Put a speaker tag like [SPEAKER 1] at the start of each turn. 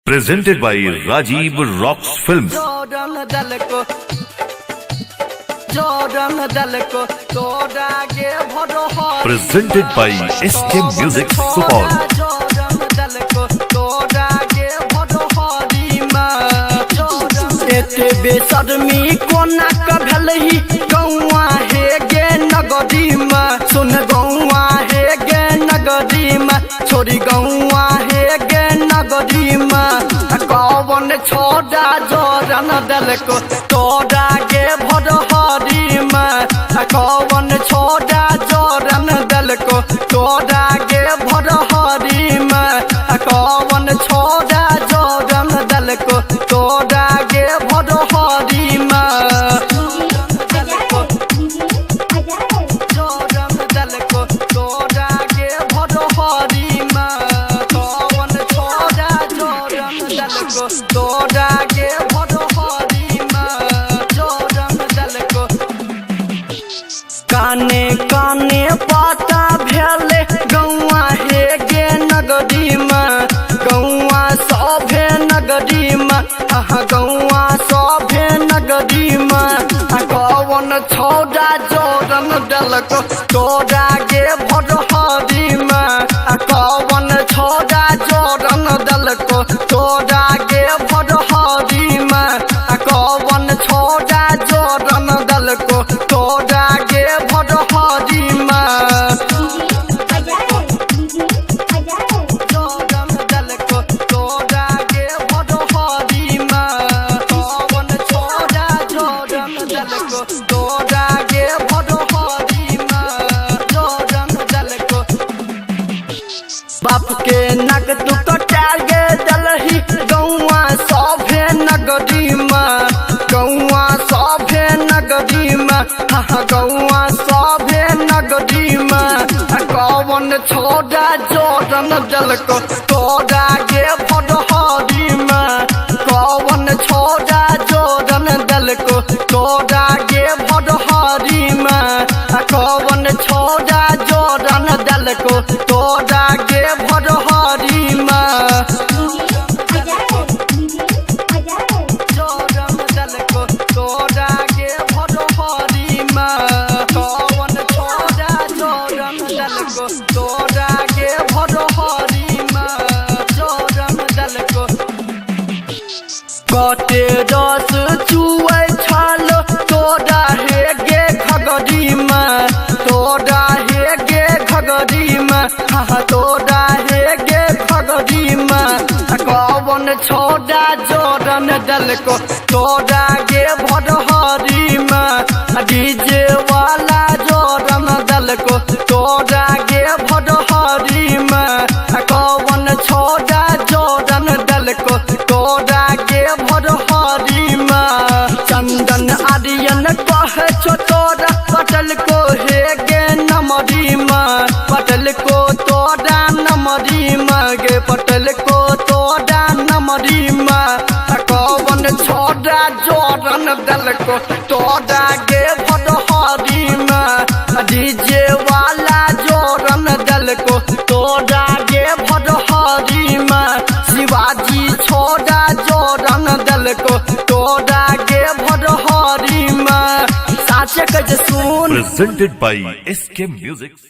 [SPEAKER 1] Presented by Rajiv Rocks Films. Presented by SK Music Support.
[SPEAKER 2] बेसदमी कोना कभलही गौआ हे गे नगदी में सुन गौआ हे गे नगदी में छोरी गौआ हे गे नगदी में कौन छोड़ा जोरन दल को तोड़ा गे भदहरी में कौन छोड़ा जोरन दल को तोड़ा गे भदहरी में कौन छोड़ा जोरन दल को तोड़ा गे भदहरी में जोरन दल को तोड़ा गे भदहरी में कौन छोड़ा जोरन दल को तोड़ा गे भदहरी में जोरन दल को काने काने पाता भेले गौआ हे गे नगदी में गौआ सभे नगदी में गौआ सभे नगदी में कौन छोड़ा जोरन दल को तोड़ा गे भदहरी में कौन छोड़ा जोरन दल को तोड़ा गे भदहरी में कौन छोड़ा जोरन दल को तोड़ा गे भदहरी में जोरन दल को तोड़ा गे भदहरी में कौन छोड़ा जोरन दल को तोड़ा गे भदहरी में जोरन दल को बाप के नग तू कटार गे दलही गौआ सभे नगदी में गौआ सभे नगदी में गौआ सभे नगदी में कौन छोड़ा जोरन दल को तोड़ा गे भदहरी में कौन छोड़ा जोरन दल को तोड़ा गे भदहरी में कौन छोड़ा जोरन दल को तोड़ा गे भदहरी में जोरन दल को तोड़ा गे भदहरी में कौन छोड़ा जोरन दल को तोड़ा गे भदहरी में जोरन दल को कटे रस चुए छाल तोड़ा हे गे खगड़ी में तोड़ा हे गे खगड़ी में तोड़ा हे गे खगड़ी में कौन छोड़ा जोरन दल को तोड़ा गे भदहरी में डीजे वाला जोरन दल को तोड़ा गे भदहरी में कौन छोड़ा जोरन दल को तोड़ा गे भदहरी में चंदन आर्यन कहे छो तोड़ा पटल को हे गे नमरी में पटल को तोड़ा नमरी में गे पटल को तोड़ा नमरी में कौन छोड़ा जोरन दल को तोड़ा गे भदहरी में डीजे वाला जोरन दल को तोड़ा गे भदहरी में शिवाजी छोड़ा जोरन दल को तोड़ा गे भदहरी में साचे कज सुन
[SPEAKER 1] Presented by SK Music.